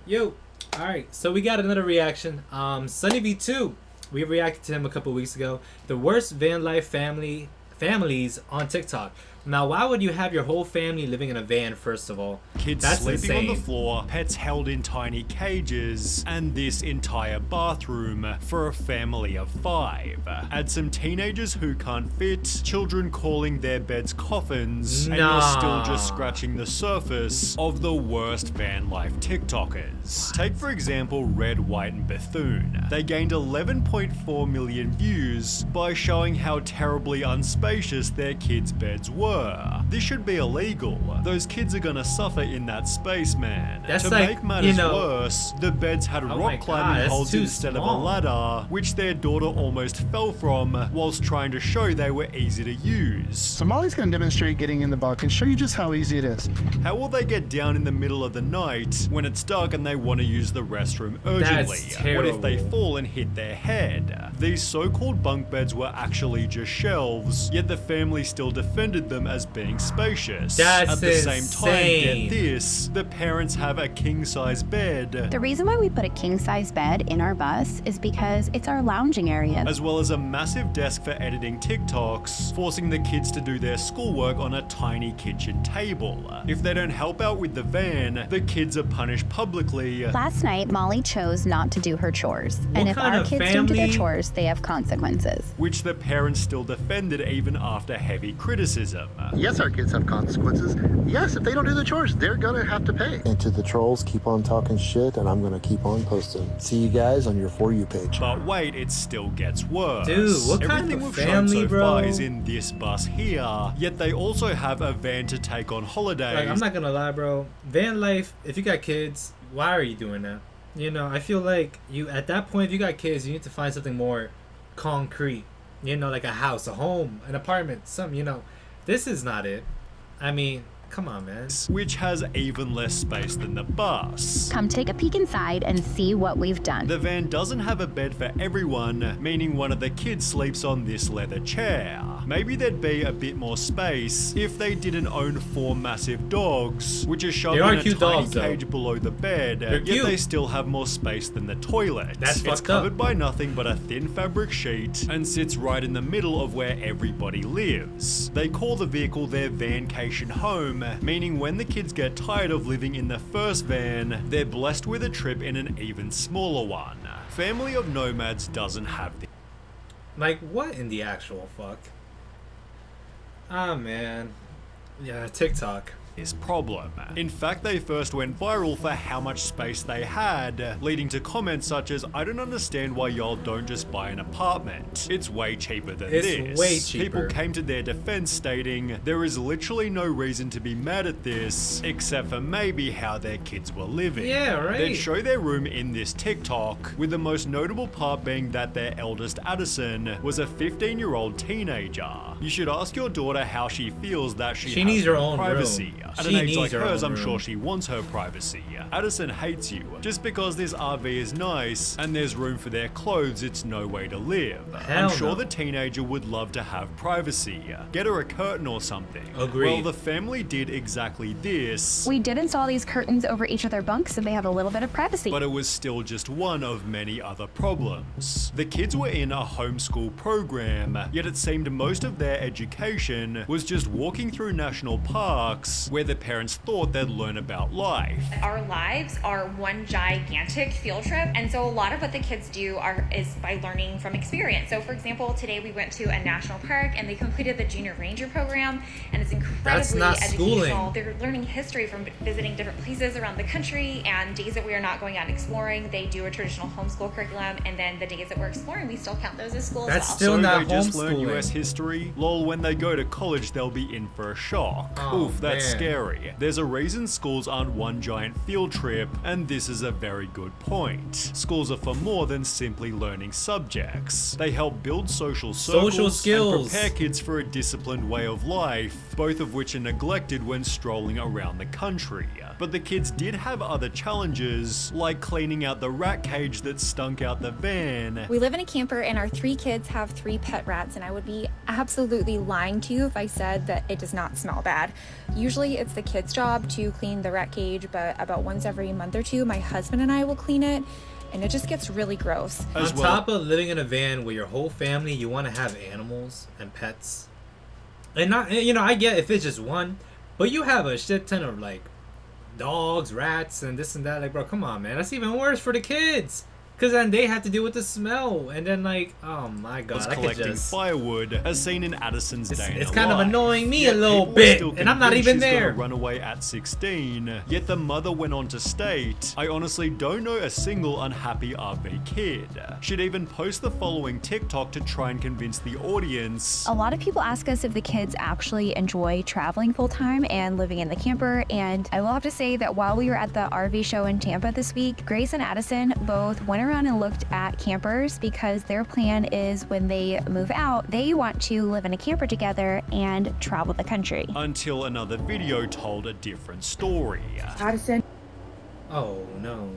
Yo, alright, so we got another reaction. Sunny V2. We reacted to him a couple weeks ago. The worst van life families on TikTok. Now, why would you have your whole family living in a van, first of all? Kids That's sleeping insane. on the floor, pets held in tiny cages, and this entire bathroom for a family of 5. Add some teenagers who can't fit, children calling their beds coffins, and you're still just scratching the surface of the worst van life TikTokers. Take for example Red, White, and Bethune. They gained 11.4 million views by showing how terribly unspacious their kids' beds were. This should be illegal. Those kids are gonna suffer in that space, man. That's to like, make matters you know, worse, the beds had rock climbing holds instead of a ladder, which their daughter almost fell from whilst trying to show they were easy to use. So Molly's gonna demonstrate getting in the bunk and show you just how easy it is. How will they get down in the middle of the night when it's dark and they want to use the restroom urgently? That's terrible. What if they fall and hit their head? These so-called bunk beds were actually just shelves, yet the family still defended them as being spacious. That's At the same time, insane. get this, the parents have a king-size bed, The reason why we put a king-size bed in our bus is because it's our lounging area. as well as a massive desk for editing TikToks, forcing the kids to do their schoolwork on a tiny kitchen table. If they don't help out with the van, the kids are punished publicly. Last night, Molly chose not to do her chores. And if kind our of kids don't do their family- chores, they have consequences. Which the parents still defended even after heavy criticism. Yes, our kids have consequences. Yes, if they don't do the chores, they're gonna have to pay. And to the trolls, keep on talking shit, and I'm gonna keep on posting. See you guys on your For You page. But wait, it still gets worse. Dude, what kind Everything of we've family, shown so bro? far is in this bus here, yet they also have a van to take on holidays. Like, I'm not gonna lie, bro. Van life, if you got kids, why are you doing that? You know, I feel like you, at that point, if you got kids, you need to find something more concrete. You know, like a house, a home, an apartment, something, you know. This is not it. I mean, come on, man. Which has even less space than the bus. Come take a peek inside and see what we've done. The van doesn't have a bed for everyone, meaning one of the kids sleeps on this leather chair. Maybe there'd be a bit more space if they didn't own 4 massive dogs, which are shoved They are in a cute tiny dogs, though. cage below the bed, They're yet cute. they still have more space than the toilet. That's It's fucked covered up. by nothing but a thin fabric sheet and sits right in the middle of where everybody lives. They call the vehicle their vancation home, meaning when the kids get tired of living in the first van, they're blessed with a trip in an even smaller one. Family of Nomads doesn't have this. Like, what in the actual fuck? Ah, man. Yeah, TikTok. Problem. In fact, they first went viral for how much space they had, leading to comments such as, "I don't understand why y'all don't just buy an apartment. It's way cheaper than It's this." way cheaper. People came to their defense stating, "There is literally no reason to be mad at this, except for maybe how their kids were living." Yeah, right. They'd show their room in this TikTok, with the most notable part being that their eldest Addison was a 15-year-old teenager. You should ask your daughter how she feels that she has needs her no own privacy. room. At She an age needs like her hers, own I'm sure room. she wants her privacy. Addison hates you. Just because this RV is nice and there's room for their clothes, it's no way to live. Hell I'm sure no. the teenager would love to have privacy. Get her a curtain or something. Agreed. Well, the family did exactly this. We did install these curtains over each of their bunks so they have a little bit of privacy. But it was still just one of many other problems. The kids were in a homeschool program, yet it seemed most of their education was just walking through national parks where the parents thought they'd learn about life. Our lives are one gigantic field trip, and so a lot of what the kids do is by learning from experience. So for example, today we went to a national park and they completed the junior ranger program, and it's incredibly not educational. schooling. They're learning history from visiting different places around the country, and days that we are not going out and exploring, they do a traditional homeschool curriculum, and then the days that we're exploring, we still count those as school That's as well. still So not they just learn homeschooling. US history? Lol, when they go to college, they'll be in for a shock. Oh, Oof, that's man. scary. There's a reason schools aren't one giant field trip, and this is a very good point. Schools are for more than simply learning subjects. They help build social circles Social skills. and prepare kids for a disciplined way of life both of which are neglected when strolling around the country. But the kids did have other challenges, like cleaning out the rat cage that stunk out the van. We live in a camper and our 3 kids have 3 pet rats, and I would be absolutely lying to you if I said that it does not smell bad. Usually it's the kids' job to clean the rat cage, but about once every month or two, my husband and I will clean it, and it just gets really gross. On top of living in a van with your whole family, you want to have animals and pets. And not, you know, I get if it's just one, but you have a shit ton of like dogs, rats, and this and that. Like, bro, come on, man. That's even worse for the kids. Because then they have to deal with the smell. And then, like, oh my god. I could collecting firewood, as seen in Addison's day in It's her kind of life. annoying me Yet a little people are bit. still And I'm not convinced even she's gonna there. run away at 16. Yet the mother went on to state, I honestly don't know a single unhappy RV kid. She'd even post the following TikTok to try and convince the audience. A lot of people ask us if the kids actually enjoy traveling full time and living in the camper, and I will have to say that while we were at the RV show in Tampa this week, Grace and Addison both went around and looked at campers because their plan is when they move out, they want to live in a camper together and travel the country. Until another video told a different story. Addison Oh no.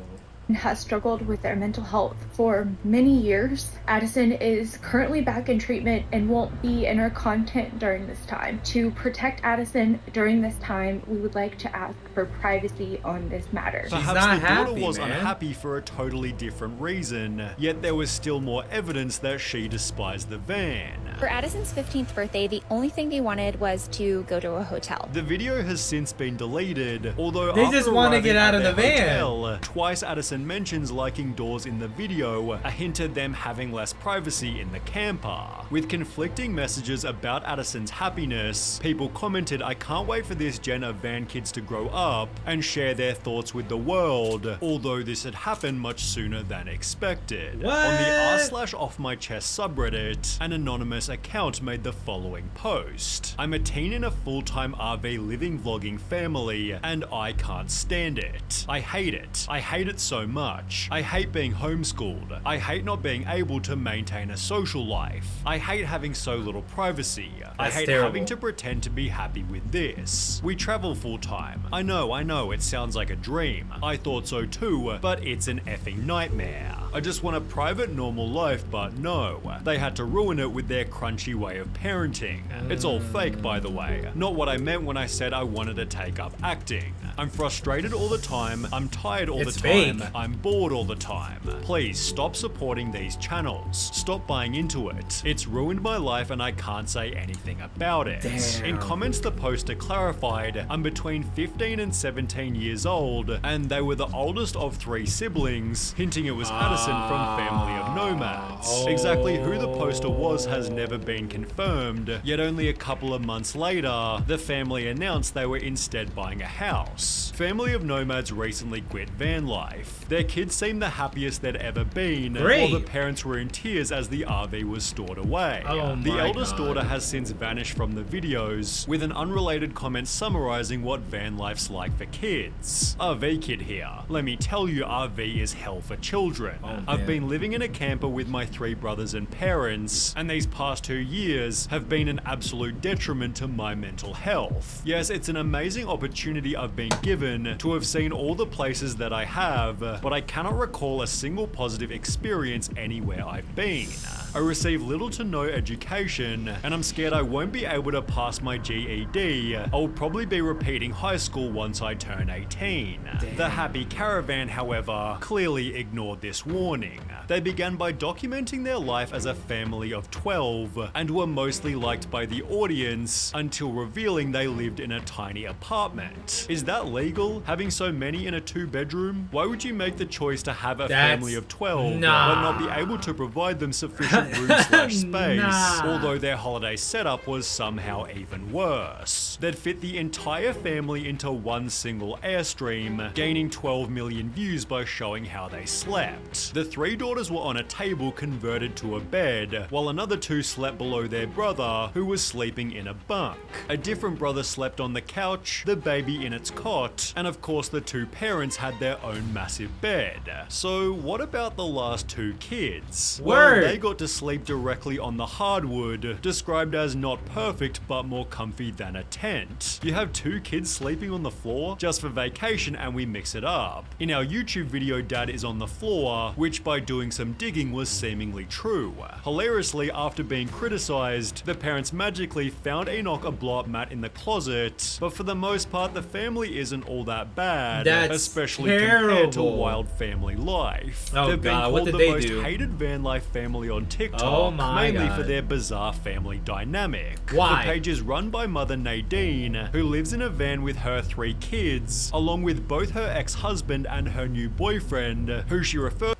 has struggled with their mental health for many years. Addison is currently back in treatment and won't be in our content during this time. To protect Addison during this time, we would like to ask for privacy on this matter. Perhaps not the daughter happy, was man. unhappy for a totally different reason, yet there was still more evidence that she despised the van. For Addison's 15th birthday, the only thing they wanted was to go to a hotel. The video has since been deleted, although They after just wanna arriving get out at of their the van. hotel, twice Addison mentions liking doors in the video, a hint at them having less privacy in the camper. With conflicting messages about Addison's happiness, people commented, I can't wait for this gen of van kids to grow up and share their thoughts with the world, although this had happened much sooner than expected. What? On the r/off my chest subreddit, an anonymous account made the following post. I'm a teen in a full-time RV living vlogging family, and I can't stand it. I hate it. I hate it so much. I hate being homeschooled. I hate not being able to maintain a social life. I hate having so little privacy. I That's hate terrible. having to pretend to be happy with this. We travel full-time. I know, it sounds like a dream. I thought so too, but it's an effing nightmare. I just want a private, normal life, but no. They had to ruin it with their crunchy way of parenting. It's all fake, by the way. Not what I meant when I said I wanted to take up acting. I'm frustrated all the time. I'm tired all It's the time. fake. I'm bored all the time. Please stop supporting these channels. Stop buying into it. It's ruined my life and I can't say anything about it. Damn. In comments, the poster clarified, I'm between 15 and 17 years old, and they were the oldest of 3 siblings, hinting it was Addison from Family of Nomads. Exactly who the poster was has never been confirmed, yet only a couple of months later, the family announced they were instead buying a house. Family of Nomads recently quit van life. Their kids seemed the happiest they'd ever been, Great. while the parents were in tears as the RV was stored away. Oh The my eldest God. daughter has since vanished from the videos, with an unrelated comment summarizing what van life's like for kids. RV kid here. Let me tell you, RV is hell for children. I've man. been living in a camper with my 3 brothers and parents, and these past 2 years have been an absolute detriment to my mental health. Yes, it's an amazing opportunity I've been given to have seen all the places that I have, but I cannot recall a single positive experience anywhere I've been. I receive little to no education, and I'm scared I won't be able to pass my GED. I'll probably be repeating high school once I turn 18. The Happy Caravan, however, clearly ignored this warning. They began by documenting their life as a family of 12, and were mostly liked by the audience until revealing they lived in a tiny apartment. Is that legal? Having so many in a 2-bedroom? Why would you make the choice to have a family of 12 Nah. but not be able to provide them sufficient room/space, Nah. although their holiday setup was somehow even worse? They'd fit the entire family into one single Airstream, gaining 12 million views by showing how they slept. The 3 daughters were on a table converted to a bed, while another 2 slept below their brother, who was sleeping in a bunk. A different brother slept on the couch, the baby in its cot, and of course the 2 parents had their own massive bed. So what about the last 2 kids? Well, Word. they got to sleep directly on the hardwood, described as not perfect but more comfy than a tent. You have 2 kids sleeping on the floor just for vacation and we mix it up. In our YouTube video, Dad is on the floor, which by doing some digging was seemingly true. Hilariously, after being criticized, the parents magically found Enoch a blow-up mat in the closet, but for the most part the family isn't all that bad, That's especially terrible. compared to wild family life. Oh They've been God, called what did the they most do? hated van life family on TikTok, Oh my mainly God. for their bizarre family dynamic. Why? The page is run by mother Nadine, who lives in a van with her 3 kids, along with both her ex-husband and her new boyfriend, who she refers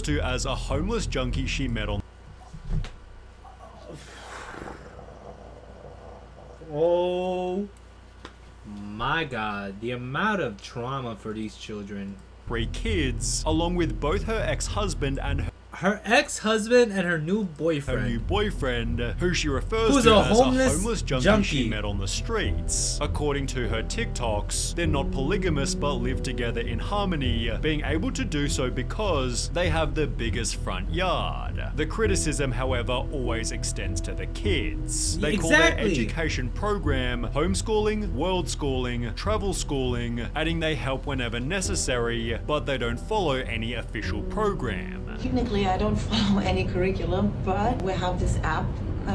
to as a homeless junkie she met on. Oh my God, the amount of trauma for these children. 3 kids, along with both her ex-husband and Her ex-husband and her new her new boyfriend, who she refers Who's to a as homeless a homeless junkie junkie. she met on the streets. According to her TikToks, they're not polygamous but live together in harmony, being able to do so because they have the biggest front yard. The criticism, however, always extends to the kids. They call their Exactly. education program homeschooling, world schooling, travel schooling, adding they help whenever necessary, but they don't follow any official program. Technically, I don't follow any curriculum, but we have this app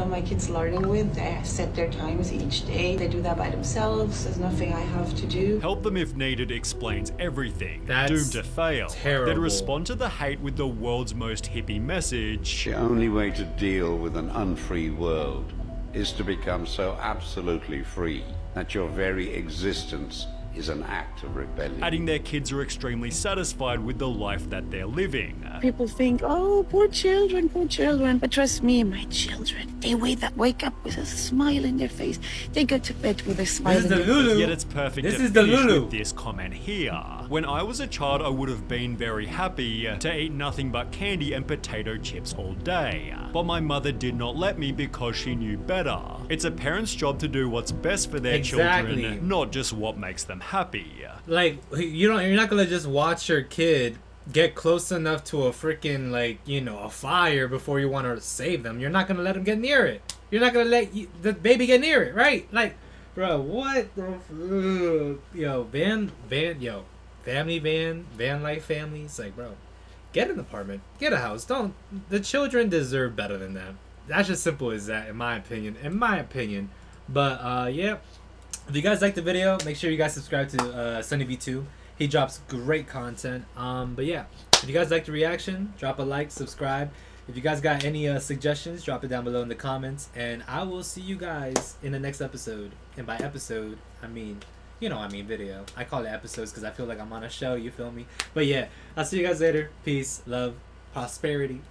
my kids learning with. They set their times each day. They do that by themselves. There's nothing I have to do. Help them if needed explains everything. That's doomed to fail. terrible. They'd respond to the hate with the world's most hippie message. The only way to deal with an unfree world is to become so absolutely free that your very existence is an act of rebellion. Adding their kids are extremely satisfied with the life that they're living. People think, oh, poor children, poor children. But trust me, my children, they wake up with a smile in their face. They go to bed with a smile This is in the their face. Lulu. Yet it's perfect This to is the finish Lulu. with this comment here. When I was a child, I would have been very happy to eat nothing but candy and potato chips all day. But my mother did not let me because she knew better. It's a parent's job to do what's best for their Exactly. children, not just what makes them happy. Like, you're not gonna just watch your kid get close enough to a freaking, like, you know, a fire before you want to save them. You're not gonna let them get near it. You're not gonna let the baby get near it, right? Like, bro, what the yo, family van life families, like, bro, get an apartment, get a house. Don't, the children deserve better than that. That's just simple as that, in my opinion. But yeah, if you guys like the video, make sure you guys subscribe to Sunny V2. He drops great content. But yeah, if you guys like the reaction, drop a like, subscribe. If you guys got any suggestions, drop it down below in the comments, and I will see you guys in the next episode. And by episode, I mean, you know, I mean video. I call it episodes because I feel like I'm on a show, you feel me? But yeah, I'll see you guys later. Peace, love, prosperity.